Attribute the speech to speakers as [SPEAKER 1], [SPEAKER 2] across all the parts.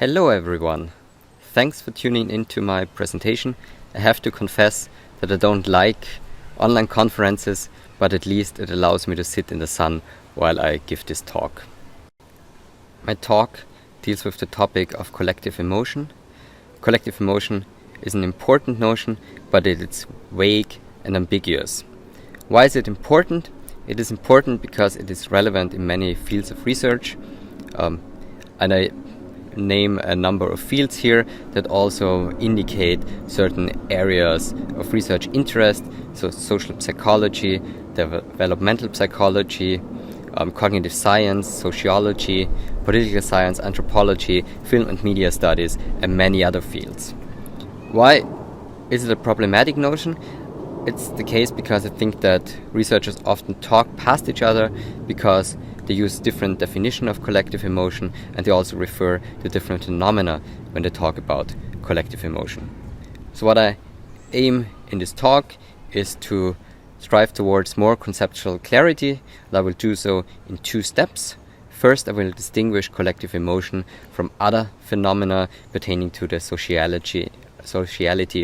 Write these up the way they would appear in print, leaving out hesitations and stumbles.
[SPEAKER 1] Hello everyone. Thanks for tuning into my presentation. I have to confess that I don't like online conferences, but at least it allows me to sit in the sun while I give this talk. My talk deals with the topic of collective emotion. Collective emotion is an important notion, but it's vague and ambiguous. Why is it important? It is important because it is relevant in many fields of research, and I name a number of fields here that also indicate certain areas of research interest, so social psychology, developmental psychology, cognitive science, sociology, political science, anthropology, film and media studies, and many other fields. Why is it a problematic notion? It's the case because I think that researchers often talk past each other because they use different definition of collective emotion, and they also refer to different phenomena when they talk about collective emotion. So what I aim in this talk is to strive towards more conceptual clarity, and I will do so in two steps. First, I will distinguish collective emotion from other phenomena pertaining to the sociality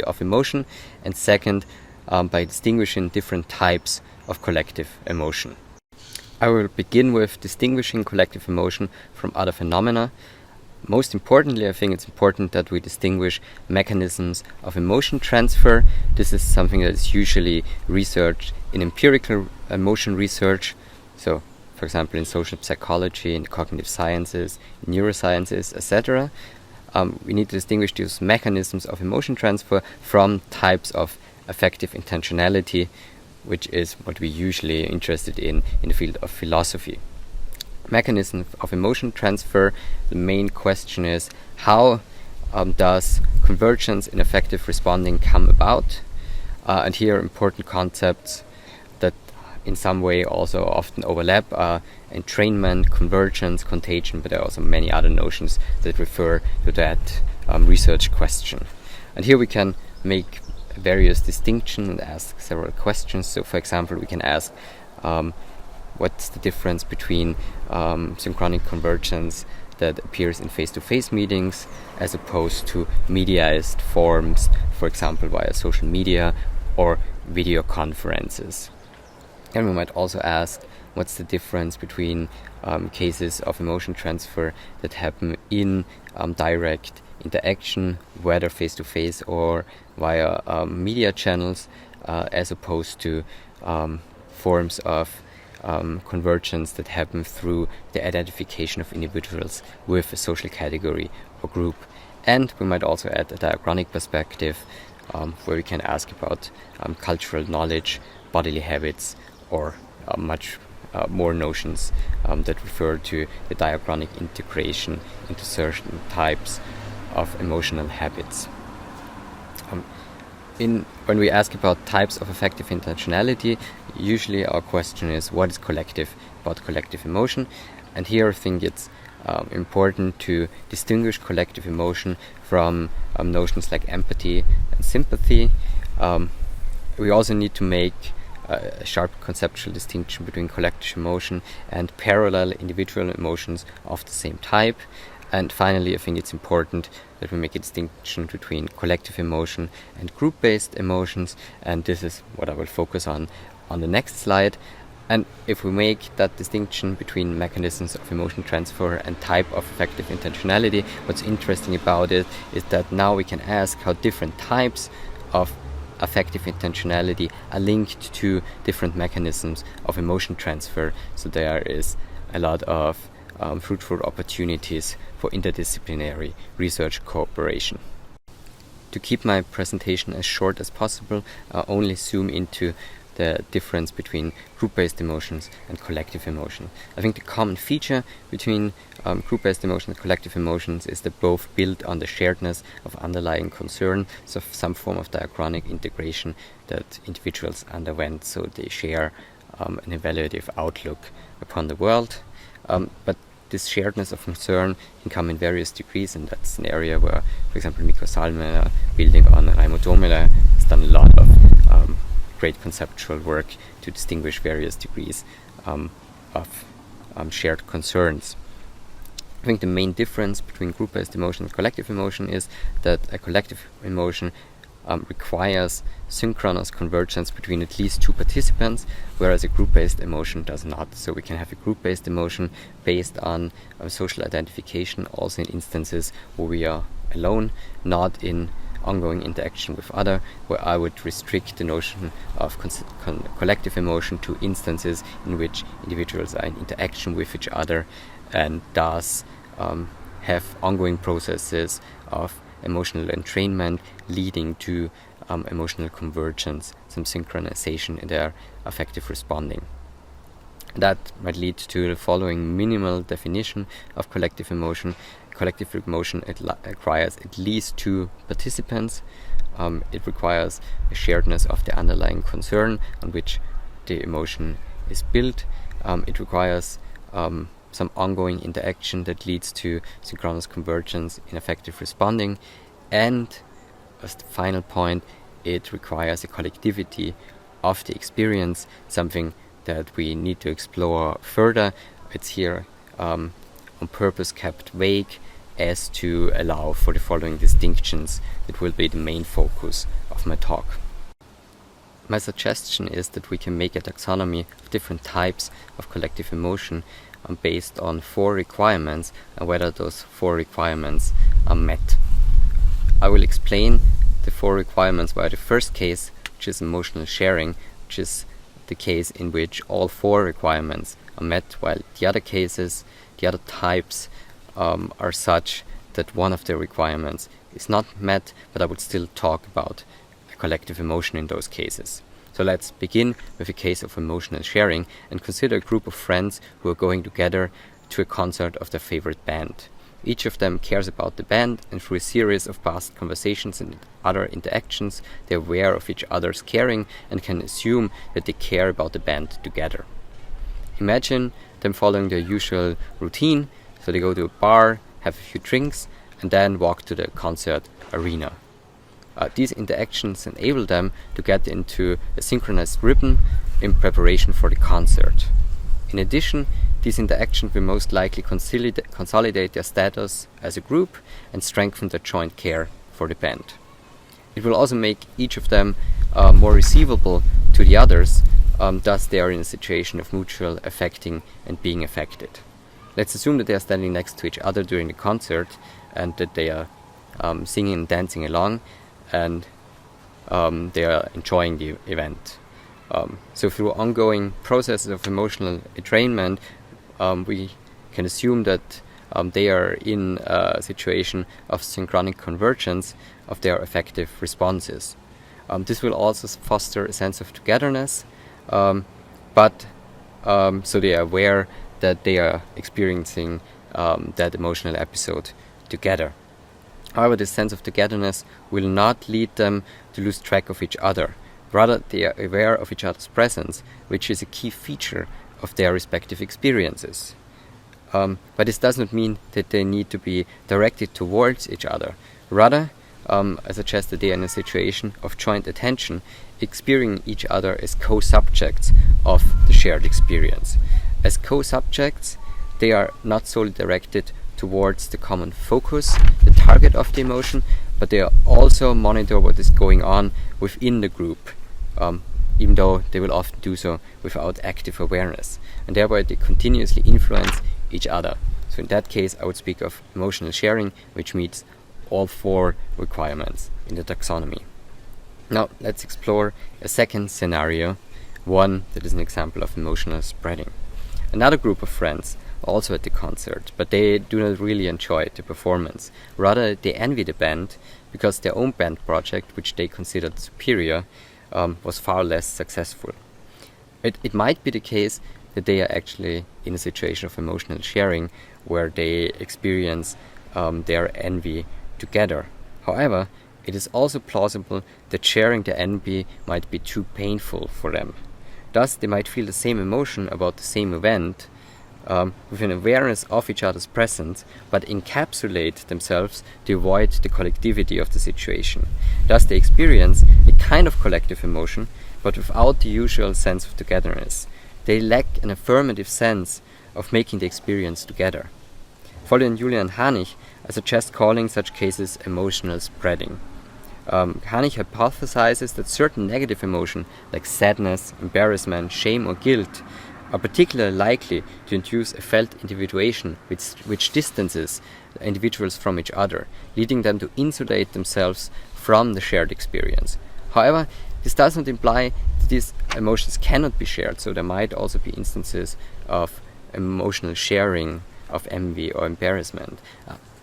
[SPEAKER 1] of emotion, and second, by distinguishing different types of collective emotion. I will begin with distinguishing collective emotion from other phenomena. Most importantly, I think it's important that we distinguish mechanisms of emotion transfer. This is something that is usually researched in empirical emotion research. So, for example, in social psychology, in cognitive sciences, neurosciences, etc. We need to distinguish these mechanisms of emotion transfer from types of affective intentionality, which is what we're usually interested in the field of philosophy. Mechanism of emotion transfer, the main question is how does convergence in affective responding come about? And here important concepts that in some way also often overlap are entrainment, convergence, contagion, but there are also many other notions that refer to that research question. And here we can make various distinctions and ask several questions. So, for example, we can ask what's the difference between synchronic convergence that appears in face-to-face meetings as opposed to mediaized forms, for example, via social media or video conferences. And we might also ask what's the difference between cases of emotion transfer that happen in direct interaction, whether face-to-face or via media channels, as opposed to forms of convergence that happen through the identification of individuals with a social category or group. And we might also add a diachronic perspective where we can ask about cultural knowledge, bodily habits, or much more notions that refer to the diachronic integration into certain types of emotional habits. When we ask about types of affective intentionality, usually our question is what is collective about collective emotion, and here I think it's important to distinguish collective emotion from notions like empathy and sympathy. We also need to make a sharp conceptual distinction between collective emotion and parallel individual emotions of the same type. And finally, I think it's important that we make a distinction between collective emotion and group-based emotions, and this is what I will focus on the next slide. And if we make that distinction between mechanisms of emotion transfer and type of affective intentionality, what's interesting about it is that now we can ask how different types of affective intentionality are linked to different mechanisms of emotion transfer. So there is a lot of fruitful opportunities for interdisciplinary research cooperation. To keep my presentation as short as possible, I'll only zoom into the difference between group-based emotions and collective emotion. I think the common feature between group-based emotions and collective emotions is that both build on the sharedness of underlying concern, so some form of diachronic integration that individuals underwent, so they share an evaluative outlook upon the world. But this sharedness of concern can come in various degrees, and that's an area where, for example, Mikko Salmela, building on Raimo Domela, has done a lot of great conceptual work to distinguish various degrees of shared concerns. I think the main difference between group-based emotion and collective emotion is that a collective emotion requires synchronous convergence between at least two participants, whereas a group-based emotion does not. So we can have a group-based emotion based on social identification, also in instances where we are alone, not in ongoing interaction with other, where I would restrict the notion of collective emotion to instances in which individuals are in interaction with each other and thus have ongoing processes of emotional entrainment leading to emotional convergence, some synchronization in their affective responding. That might lead to the following minimal definition of collective emotion. Collective emotion requires at least two participants. It requires a sharedness of the underlying concern on which the emotion is built. It requires some ongoing interaction that leads to synchronous convergence in affective responding. And as the final point, it requires a collectivity of the experience, something that we need to explore further. It's here on purpose kept vague as to allow for the following distinctions that will be the main focus of my talk. My suggestion is that we can make a taxonomy of different types of collective emotion based on 4 requirements and whether those 4 requirements are met. I will explain the 4 requirements via the first case, which is emotional sharing, which is the case in which all 4 requirements are met, while the other cases, the other types are such that one of the requirements is not met, but I would still talk about a collective emotion in those cases. So let's begin with a case of emotional sharing and consider a group of friends who are going together to a concert of their favorite band. Each of them cares about the band, and through a series of past conversations and other interactions, they're aware of each other's caring and can assume that they care about the band together. Imagine them following their usual routine, so they go to a bar, have a few drinks, and then walk to the concert arena. These interactions enable them to get into a synchronized rhythm in preparation for the concert. In addition, these interactions will most likely consolidate their status as a group and strengthen their joint care for the band. It will also make each of them more receivable to the others, thus they are in a situation of mutual affecting and being affected. Let's assume that they are standing next to each other during the concert and that they are singing and dancing along, and they are enjoying the event. So through ongoing processes of emotional entrainment, we can assume that they are in a situation of synchronic convergence of their affective responses. This will also foster a sense of togetherness, so they are aware that they are experiencing that emotional episode together. However, this sense of togetherness will not lead them to lose track of each other. Rather, they are aware of each other's presence, which is a key feature of their respective experiences. But this does not mean that they need to be directed towards each other. Rather, I suggest that they are in a situation of joint attention, experiencing each other as co-subjects of the shared experience. As co-subjects, they are not solely directed towards the common focus, the target of the emotion, but they also monitor what is going on within the group, even though they will often do so without active awareness, and thereby they continuously influence each other. So in that case, I would speak of emotional sharing, which meets all 4 requirements in the taxonomy. Now let's explore a second scenario, one that is an example of emotional spreading. Another group of friends also at the concert, but they do not really enjoy the performance. Rather, they envy the band because their own band project, which they considered superior, was far less successful. It might be the case that they are actually in a situation of emotional sharing where they experience their envy together. However, it is also plausible that sharing the envy might be too painful for them. Thus, they might feel the same emotion about the same event with an awareness of each other's presence, but encapsulate themselves to avoid the collectivity of the situation. Thus, they experience a kind of collective emotion, but without the usual sense of togetherness. They lack an affirmative sense of making the experience together. Following Julian Hanich, I suggest calling such cases emotional spreading. Hanich hypothesizes that certain negative emotion, like sadness, embarrassment, shame or guilt, are particularly likely to induce a felt individuation which distances individuals from each other, leading them to insulate themselves from the shared experience. However, this does not imply that these emotions cannot be shared, so there might also be instances of emotional sharing of envy or embarrassment.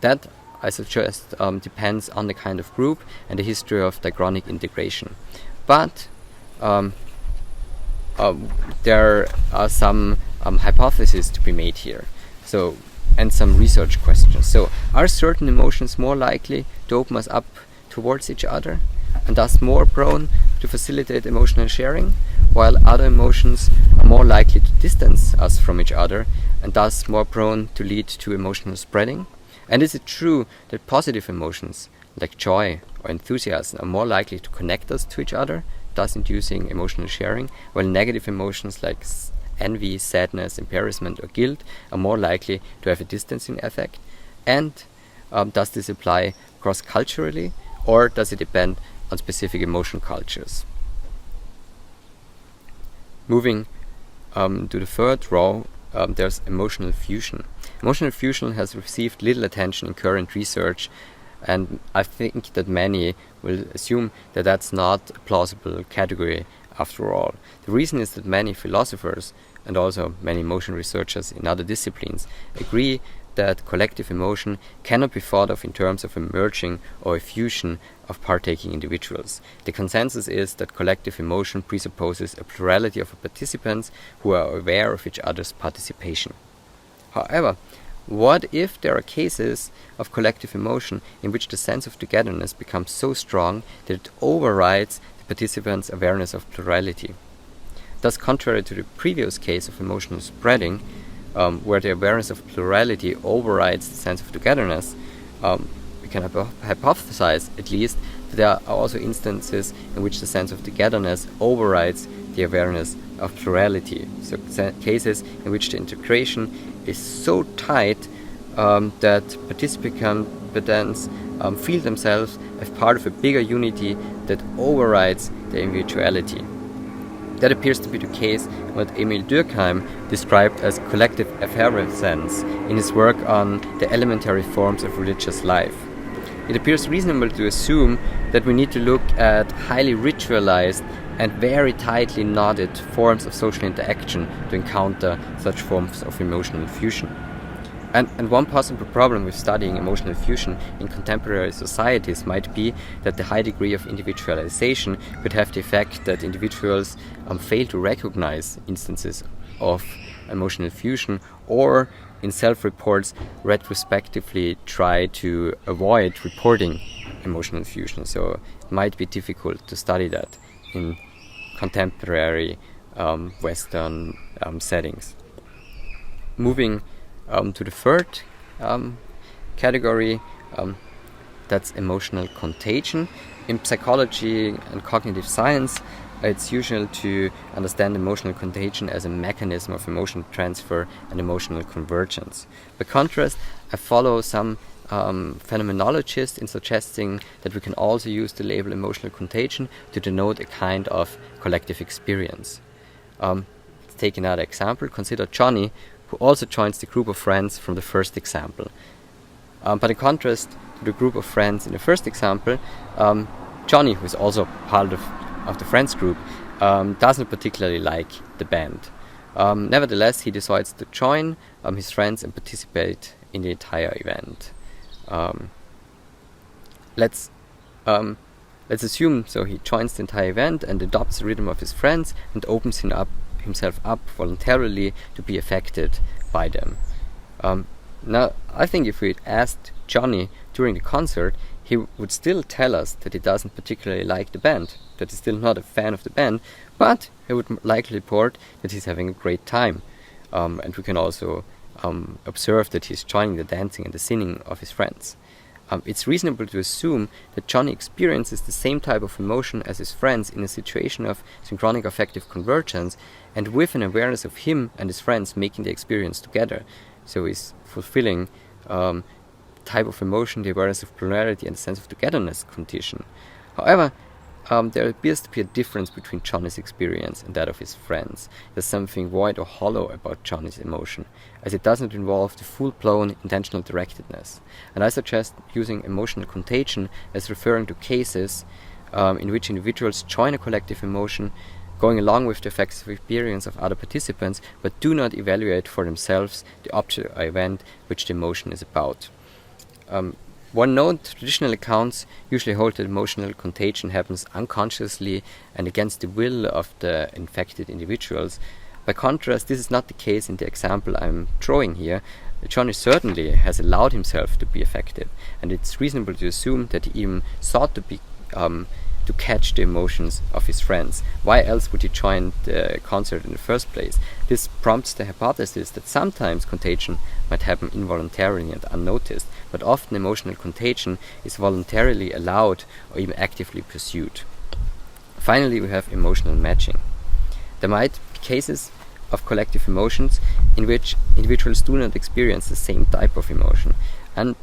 [SPEAKER 1] That, I suggest, depends on the kind of group and the history of diachronic integration. But there are some hypotheses to be made here, and some research questions. So, are certain emotions more likely to open us up towards each other, and thus more prone to facilitate emotional sharing, while other emotions are more likely to distance us from each other, and thus more prone to lead to emotional spreading? And is it true that positive emotions, like joy or enthusiasm, are more likely to connect us to each other, thus inducing emotional sharing, while negative emotions like envy, sadness, embarrassment or guilt are more likely to have a distancing effect? And does this apply cross-culturally, or does it depend on specific emotion cultures? Moving to the third row, there's emotional fusion. Emotional fusion has received little attention in current research, and I think that many will assume that that's not a plausible category after all. The reason is that many philosophers and also many emotion researchers in other disciplines agree that collective emotion cannot be thought of in terms of a merging or a fusion of partaking individuals. The consensus is that collective emotion presupposes a plurality of participants who are aware of each other's participation. However, what if there are cases of collective emotion in which the sense of togetherness becomes so strong that it overrides the participants' awareness of plurality? Thus, contrary to the previous case of emotional spreading, where the awareness of plurality overrides the sense of togetherness, we can hypothesize, at least, that there are also instances in which the sense of togetherness overrides the awareness of plurality. So cases in which the integration is so tight that participants feel themselves as part of a bigger unity that overrides their individuality. That appears to be the case what Emil Durkheim described as collective effervescence in his work on the elementary forms of religious life. It appears reasonable to assume that we need to look at highly ritualized and very tightly knotted forms of social interaction to encounter such forms of emotional fusion. And one possible problem with studying emotional fusion in contemporary societies might be that the high degree of individualization could have the effect that individuals fail to recognize instances of emotional fusion, or in self-reports retrospectively try to avoid reporting emotional fusion. So it might be difficult to study that in contemporary Western settings. Moving to the third category, that's emotional contagion. In psychology and cognitive science, it's usual to understand emotional contagion as a mechanism of emotional transfer and emotional convergence. By contrast, I follow some phenomenologists in suggesting that we can also use the label emotional contagion to denote a kind of collective experience. Let's take another example. Consider Johnny, who also joins the group of friends from the first example. But in contrast to the group of friends in the first example, Johnny, who is also part of the friends group, doesn't particularly like the band. Nevertheless, he decides to join his friends and participate in the entire event. Let's assume so he joins the entire event and adopts the rhythm of his friends and opens himself up voluntarily to be affected by them. Now, I think if we asked Johnny during the concert, he would still tell us that he doesn't particularly like the band, that he's still not a fan of the band, but he would likely report that he's having a great time. And we can also observe that he's joining the dancing and the singing of his friends. It's reasonable to assume that Johnny experiences the same type of emotion as his friends in a situation of synchronic affective convergence, and with an awareness of him and his friends making the experience together. So he's fulfilling type of emotion, the awareness of plurality and the sense of togetherness condition. However, there appears to be a difference between Johnny's experience and that of his friends. There's something void or hollow about Johnny's emotion, as it doesn't involve the full-blown intentional directedness. And I suggest using emotional contagion as referring to cases in which individuals join a collective emotion, going along with the affective experience of other participants, but do not evaluate for themselves the object or event which the emotion is about. One note, traditional accounts usually hold that emotional contagion happens unconsciously and against the will of the infected individuals. By contrast, this is not the case in the example I'm drawing here. Johnny certainly has allowed himself to be affected, and it's reasonable to assume that he even sought to catch the emotions of his friends. Why else would he join the concert in the first place? This prompts the hypothesis that sometimes contagion might happen involuntarily and unnoticed, but often emotional contagion is voluntarily allowed or even actively pursued. Finally, we have emotional matching. There might be cases of collective emotions in which individuals do not experience the same type of emotion, and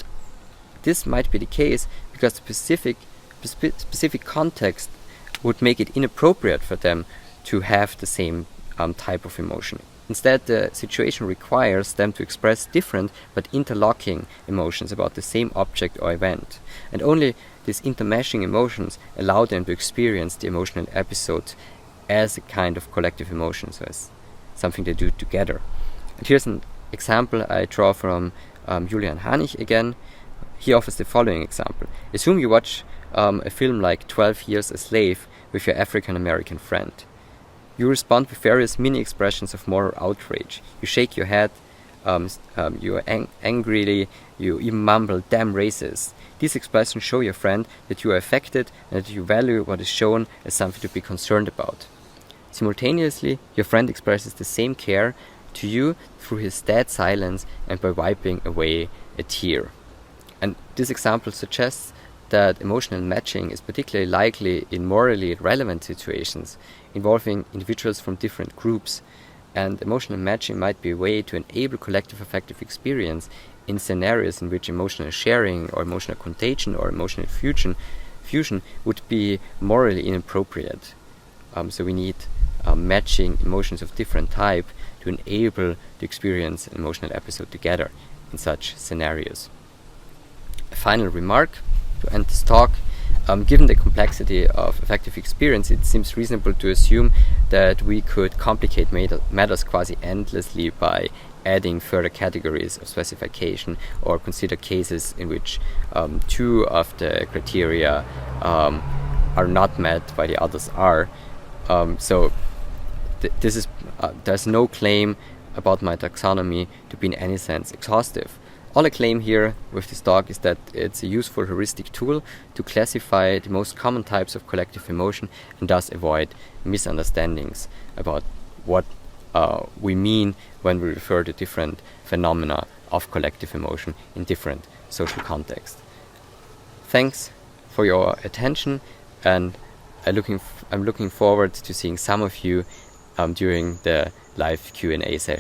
[SPEAKER 1] this might be the case because the specific context would make it inappropriate for them to have the same type of emotion. Instead, the situation requires them to express different but interlocking emotions about the same object or event. And only these intermeshing emotions allow them to experience the emotional episode as a kind of collective emotion, so as something they do together. And here's an example I draw from Julian Hanich again. He offers the following example. Assume you watch a film like 12 Years a Slave with your African American friend. You respond with various mini expressions of moral outrage. You shake your head, you angrily, you even mumble, "damn racist." These expressions show your friend that you are affected and that you value what is shown as something to be concerned about. Simultaneously, your friend expresses the same care to you through his dead silence and by wiping away a tear. And this example suggests that emotional matching is particularly likely in morally relevant situations involving individuals from different groups, and emotional matching might be a way to enable collective affective experience in scenarios in which emotional sharing or emotional contagion or emotional fusion would be morally inappropriate. So we need matching emotions of different type to enable to experience an emotional episode together in such scenarios. A final remark to end this talk. Given the complexity of affective experience, it seems reasonable to assume that we could complicate matters quasi-endlessly by adding further categories of specification or consider cases in which two of the criteria are not met while the others are. There's no claim about my taxonomy to be in any sense exhaustive. All I claim here with this talk is that it's a useful heuristic tool to classify the most common types of collective emotion and thus avoid misunderstandings about what we mean when we refer to different phenomena of collective emotion in different social contexts. Thanks for your attention, and I'm looking forward to seeing some of you during the live Q&A session.